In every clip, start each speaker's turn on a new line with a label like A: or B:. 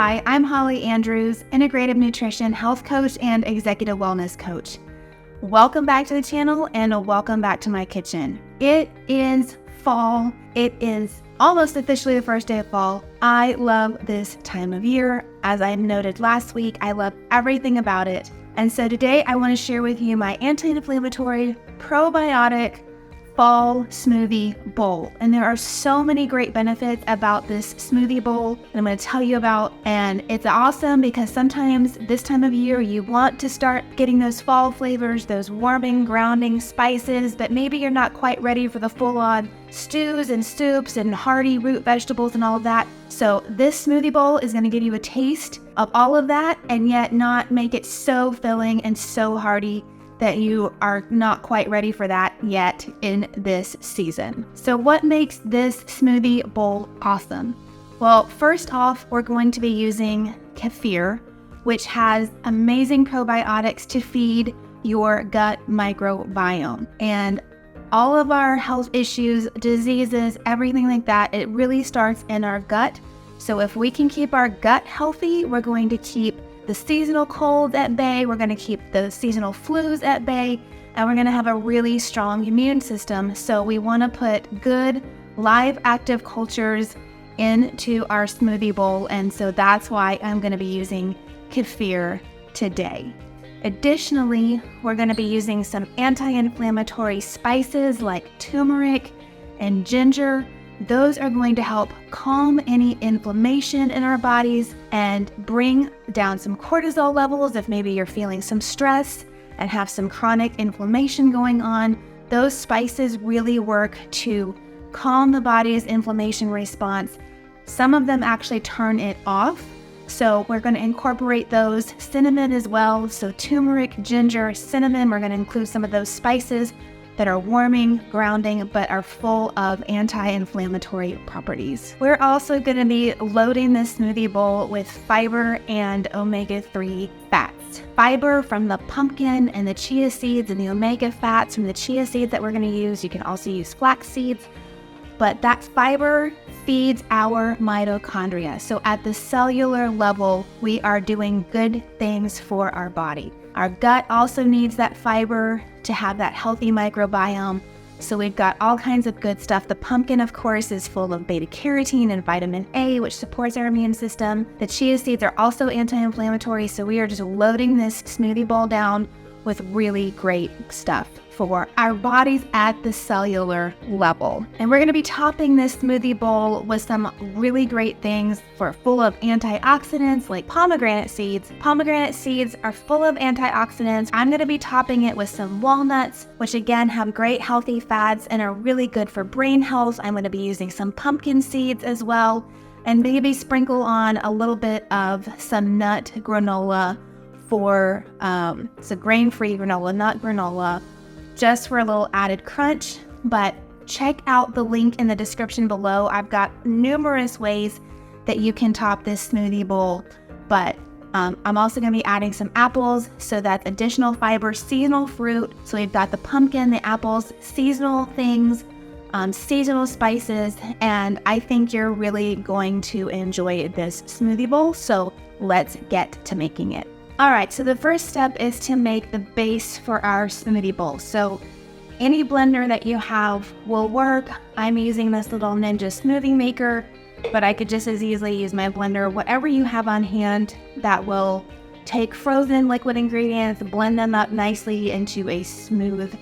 A: Hi, I'm Holly Andrews, Integrative Nutrition Health Coach and Executive Wellness Coach. Welcome back to the channel and welcome back to my kitchen. It is fall. It is almost officially the first day of fall. I love this time of year. As I noted last week, I love everything about it. And so today I want to share with you my anti-inflammatory probiotic fall smoothie bowl. And there are so many great benefits about this smoothie bowl that I'm going to tell you about. And it's awesome because sometimes this time of year you want to start getting those fall flavors, those warming, grounding spices, but maybe you're not quite ready for the full-on stews and soups and hearty root vegetables and all of that. So this smoothie bowl is going to give you a taste of all of that and yet not make it so filling and so hearty that you are not quite ready for that yet in this season. So what makes this smoothie bowl awesome? Well, first off, we're going to be using kefir, which has amazing probiotics to feed your gut microbiome. And all of our health issues, diseases, everything like that, it really starts in our gut. So if we can keep our gut healthy, we're going to keep the seasonal colds at bay, we're going to keep the seasonal flus at bay, and we're going to have a really strong immune system. So we want to put good live active cultures into our smoothie bowl, and so that's why I'm going to be using kefir today. Additionally, we're going to be using some anti-inflammatory spices like turmeric and ginger. Those are going to help calm any inflammation in our bodies and bring down some cortisol levels if maybe you're feeling some stress and have some chronic inflammation going on. Those spices really work to calm the body's inflammation response. Some of them actually turn it off. So we're going to incorporate those. Cinnamon as well. So turmeric, ginger, cinnamon, we're going to include some of those spices that are warming, grounding, but are full of anti-inflammatory properties. We're also going to be loading this smoothie bowl with fiber and omega-3 fats. Fiber from the pumpkin and the chia seeds, and the omega fats from the chia seeds that we're going to use. You can also use flax seeds, but that fiber feeds our mitochondria. So at the cellular level, we are doing good things for our body. Our gut also needs that fiber to have that healthy microbiome. So we've got all kinds of good stuff. The pumpkin, of course, is full of beta carotene and vitamin A, which supports our immune system. The chia seeds are also anti-inflammatory. So we are just loading this smoothie bowl down with really great stuff for our bodies at the cellular level. And we're going to be topping this smoothie bowl with some really great things full of antioxidants like pomegranate seeds. Pomegranate seeds are full of antioxidants. I'm going to be topping it with some walnuts, which again have great healthy fats and are really good for brain health. I'm going to be using some pumpkin seeds as well, and maybe sprinkle on a little bit of some nut granola for so grain-free granola, nut granola, just for a little added crunch. But check out the link in the description below. I've got numerous ways that you can top this smoothie bowl, but I'm also going to be adding some apples, so that's additional fiber, seasonal fruit. So we've got the pumpkin, the apples, seasonal things, seasonal spices, and I think you're really going to enjoy this smoothie bowl. So let's get to making it. All right, so the first step is to make the base for our smoothie bowl. So any blender that you have will work. I'm using this little Ninja smoothie maker, but I could just as easily use my blender. Whatever you have on hand that will take frozen liquid ingredients, blend them up nicely into a smooth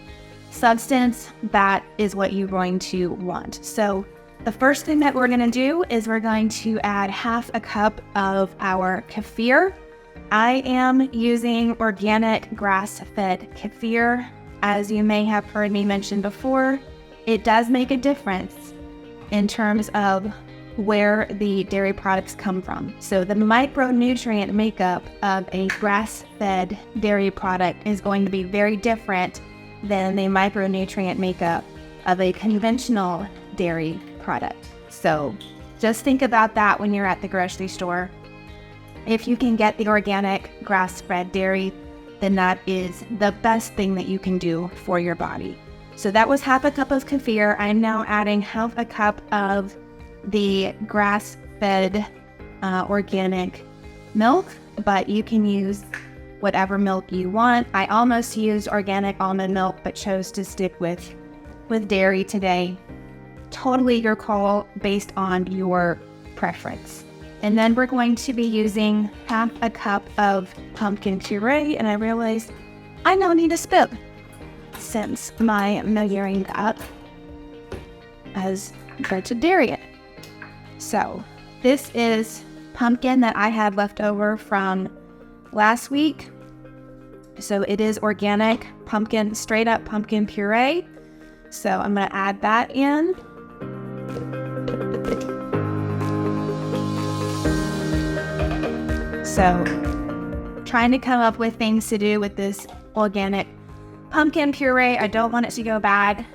A: substance, that is what you're going to want. So the first thing that we're going to do is we're going to add half a cup of our kefir. I am using organic grass-fed kefir. As you may have heard me mention before, it does make a difference in terms of where the dairy products come from. So the micronutrient makeup of a grass-fed dairy product is going to be very different than the micronutrient makeup of a conventional dairy product. So just think about that when you're at the grocery store. If you can get the organic grass-fed dairy, then that is the best thing that you can do for your body. So that was half a cup of kefir. I'm now adding half a cup of the grass-fed organic milk, but you can use whatever milk you want. I almost used organic almond milk, but chose to stick with dairy today. Totally your call based on your preference. And then we're going to be using half a cup of pumpkin puree, and I realized I now need a spoon since my measuring cup has vegetarian. So this is pumpkin that I had left over from last week. So it is organic pumpkin, straight up pumpkin puree. So I'm going to add that in. So trying to come up with things to do with this organic pumpkin puree. I don't want it to go bad.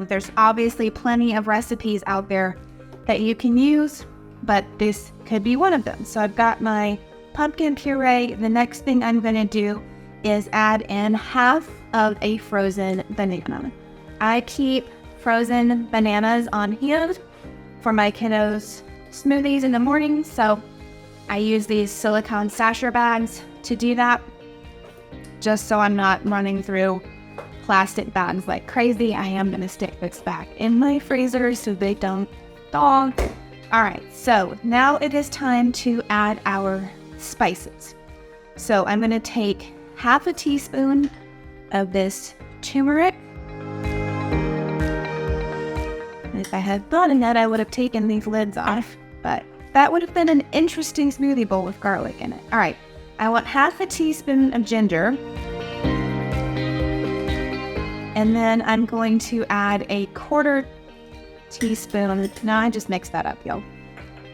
A: There's obviously plenty of recipes out there that you can use, but this could be one of them. So I've got my pumpkin puree. The next thing I'm going to do is add in half of a frozen banana. I keep frozen bananas on hand for my kiddos' smoothies in the morning, so I use these silicone sachet bags to do that, just so I'm not running through plastic bags like crazy. I am going to stick this back in my freezer so they don't thaw. All right, so now it is time to add our spices. So I'm going to take half a teaspoon of this turmeric. If I had thought of that, I would have taken these lids off, but that would have been an interesting smoothie bowl with garlic in it. All right, I want half a teaspoon of ginger. And then I'm going to add a quarter teaspoon. No, I just mixed that up, y'all.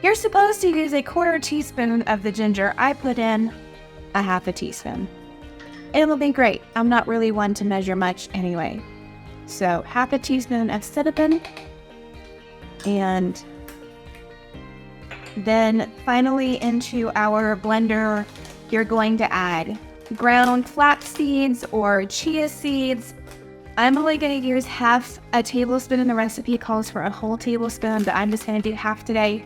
A: You're supposed to use a quarter teaspoon of the ginger. I put in a half a teaspoon. It'll be great. I'm not really one to measure much anyway. So half a teaspoon of cinnamon. And then finally into our blender, you're going to add ground flax seeds or chia seeds. I'm only going to use half a tablespoon. The recipe calls for a whole tablespoon, but I'm just going to do half today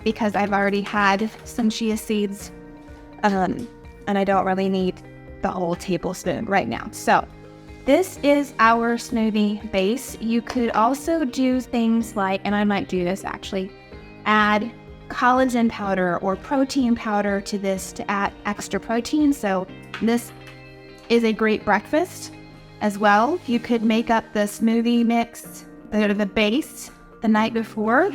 A: because I've already had some chia seeds, and I don't really need the whole tablespoon right now. So this is our smoothie base. You could also do things like, and I might do this actually, add collagen powder or protein powder to this to add extra protein. So this is a great breakfast as well. You could make up the smoothie mix, the base, the night before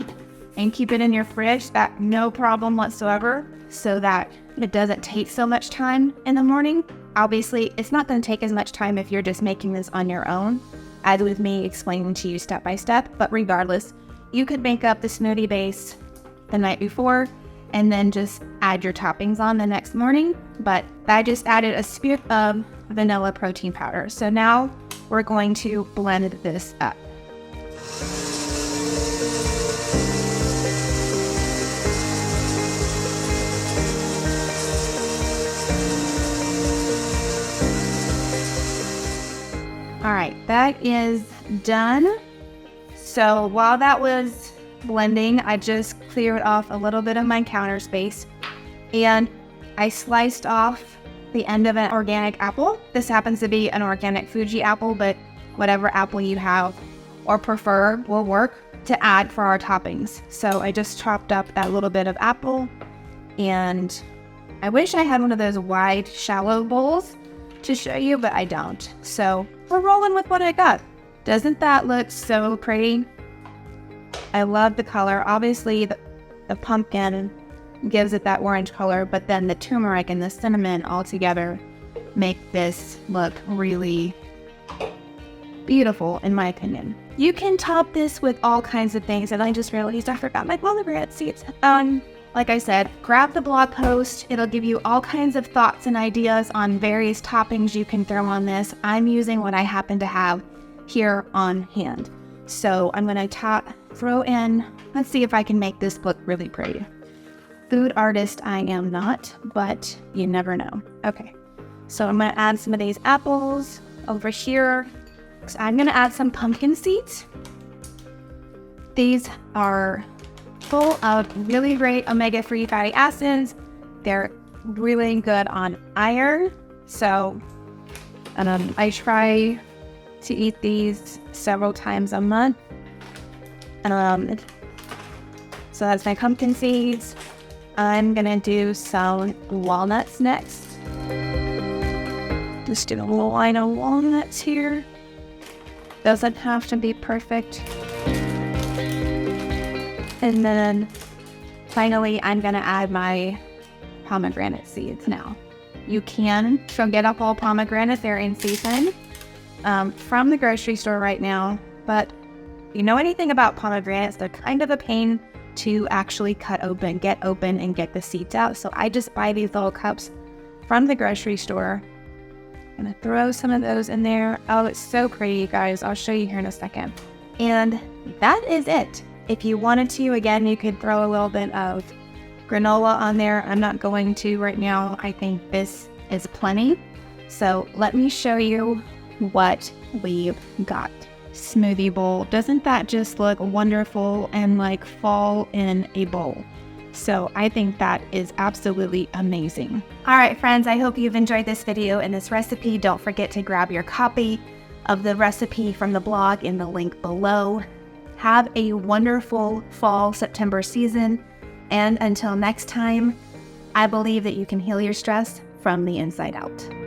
A: and keep it in your fridge. That no problem whatsoever, so that it doesn't take so much time in the morning. Obviously, it's not going to take as much time if you're just making this on your own, as with me explaining to you step by step. But regardless, you could make up the smoothie base the night before and then just add your toppings on the next morning. But I just added a spoon of vanilla protein powder. So now we're going to blend this up. All right, that is done. So while that was blending, I just cleared off a little bit of my counter space and I sliced off the end of an organic apple. This happens to be an organic Fuji apple, but whatever apple you have or prefer will work to add for our toppings. So I just chopped up that little bit of apple, and I wish I had one of those wide, shallow bowls to show you, but I don't. So we're rolling with what I got. Doesn't that look so pretty? I love the color. Obviously, the pumpkin gives it that orange color, but then the turmeric and the cinnamon all together make this look really beautiful, in my opinion. You can top this with all kinds of things, and I just realized I forgot my pomegranate seeds. Like I said, grab the blog post. It'll give you all kinds of thoughts and ideas on various toppings you can throw on this. I'm using what I happen to have here on hand. So I'm going to throw in, let's see if I can make this look really pretty. Food artist I am not, but you never know. Okay, so I'm going to add some of these apples over here. So I'm going to add some pumpkin seeds. These are full of really great omega-3 fatty acids. They're really good on iron. So I try to eat these several times a month. So that's my pumpkin seeds. I'm gonna do some walnuts next. Just do a little line of walnuts here. Doesn't have to be perfect. And then finally, I'm gonna add my pomegranate seeds now. You can get up all pomegranates, they're in season from the grocery store right now. But if you know anything about pomegranates, they're kind of a pain to actually cut open, get open, and get the seeds out. So I just buy these little cups from the grocery store. I'm gonna throw some of those in there. Oh, it's so pretty, you guys. I'll show you here in a second. And that is it. If you wanted to, again, you could throw a little bit of granola on there. I'm not going to right now. I think this is plenty. So let me show you what we've got. Smoothie bowl. Doesn't that just look wonderful and like fall in a bowl? So I think that is absolutely amazing. All right, friends, I hope you've enjoyed this video and this recipe. Don't forget to grab your copy of the recipe from the blog in the link below. Have a wonderful fall September season. And until next time, I believe that you can heal your stress from the inside out.